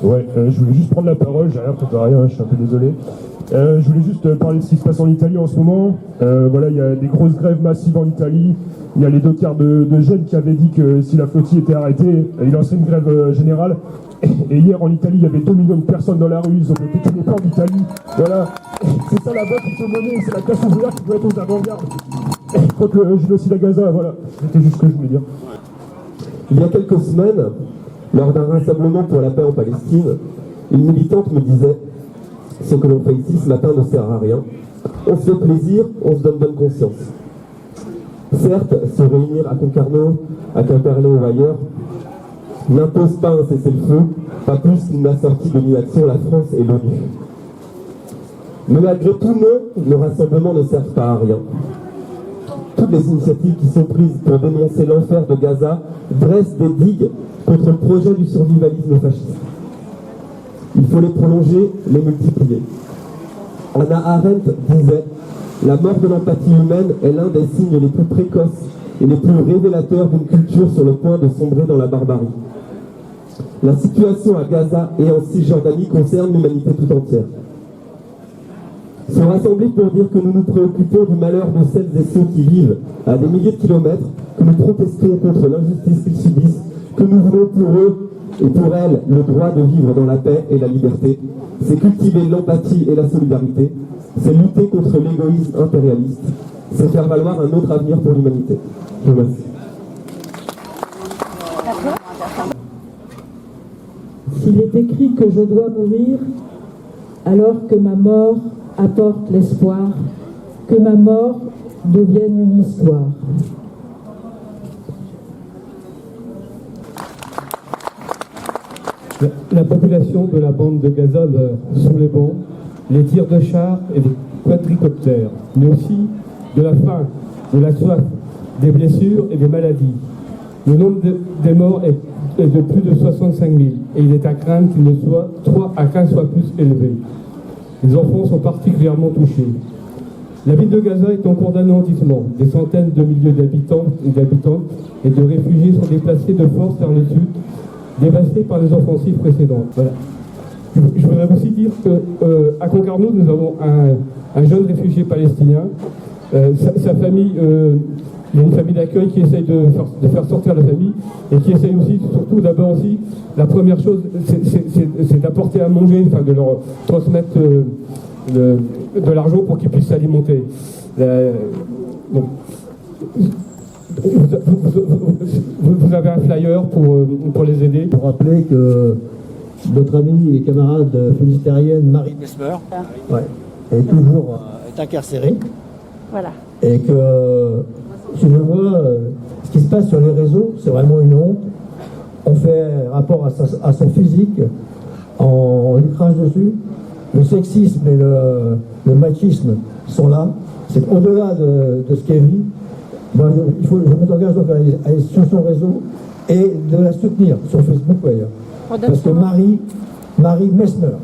Ouais, je voulais juste prendre la parole, j'ai rien préparé, je suis un peu désolé. Je voulais juste parler de ce qui se passe en Italie en ce moment. Voilà, il y a des grosses grèves massives en Italie. Il y a les dockers de Gênes qui avaient dit que si la flottille était arrêtée, il lancerait une grève générale. Et hier en Italie, il y avait 2 millions de personnes dans la rue, ils ont bloqué tous les ports d'Italie. Voilà, c'est ça la botte qu'il faut mener, c'est la classe ouvrière qui doit être aux avant-gardes contre le génocide à Gaza, voilà. C'était juste ce que je voulais dire. Il y a quelques semaines, lors d'un rassemblement pour la paix en Palestine, une militante me disait « Ce que l'on fait ici ce matin ne sert à rien. On se fait plaisir, on se donne bonne conscience. » Certes, se réunir à Concarneau, à Quimperlé ou ailleurs, n'impose pas un cessez-le-feu, pas plus qu'une n'a sorti de l'inaction la France et l'ONU. Mais malgré tout, nos rassemblements ne servent pas à rien. Toutes les initiatives qui sont prises pour dénoncer l'enfer de Gaza dressent des digues contre le projet du survivalisme fasciste. Il faut les prolonger, les multiplier. Hannah Arendt disait « La mort de l'empathie humaine est l'un des signes les plus précoces et les plus révélateurs d'une culture sur le point de sombrer dans la barbarie. » La situation à Gaza et en Cisjordanie concerne l'humanité tout entière. Se rassembler pour dire que nous nous préoccupons du malheur de celles et ceux qui vivent à des milliers de kilomètres, que nous protestons contre l'injustice qu'ils subissent, que nous voulons pour eux et pour elles le droit de vivre dans la paix et la liberté, c'est cultiver l'empathie et la solidarité, c'est lutter contre l'égoïsme impérialiste, c'est faire valoir un autre avenir pour l'humanité. Je vous remercie. S'il est écrit que je dois mourir, alors que ma mort apporte l'espoir, que ma mort devienne une histoire. La population de la bande de Gaza meurt sous les bombes, les tirs de chars et des quadricoptères, mais aussi de la faim, de la soif, des blessures et des maladies. Le nombre des morts est de plus de 65 000 et il est à craindre qu'il ne soit 3 à 15 fois plus élevé. Les enfants sont particulièrement touchés. La ville de Gaza est en cours d'anéantissement. Des centaines de milliers d'habitants et d'habitantes et de réfugiés sont déplacés de force vers le sud, dévastés par les offensives précédentes. Voilà. Je voudrais aussi dire qu'à Concarneau, nous avons un jeune réfugié palestinien. Sa famille, il y a une famille d'accueil qui essaye de faire sortir la famille et qui essaye aussi, surtout d'abord aussi, la première chose, c'est d'apporter à manger, enfin de leur transmettre de l'argent pour qu'ils puissent s'alimenter. Bon. Vous avez un flyer pour les aider. Pour rappeler que notre amie et camarade finistérienne Marie Mesmer est toujours est incarcérée. Voilà. Et que si je vois ce qui se passe sur les réseaux, c'est vraiment une honte. On fait rapport à son physique, on lui crache dessus. Le sexisme et le machisme sont là. C'est au-delà de ce qu'elle vit. Moi, je m'engage donc à aller sur son réseau et de la soutenir sur Facebook ou ailleurs. Parce que Marie Mesmer.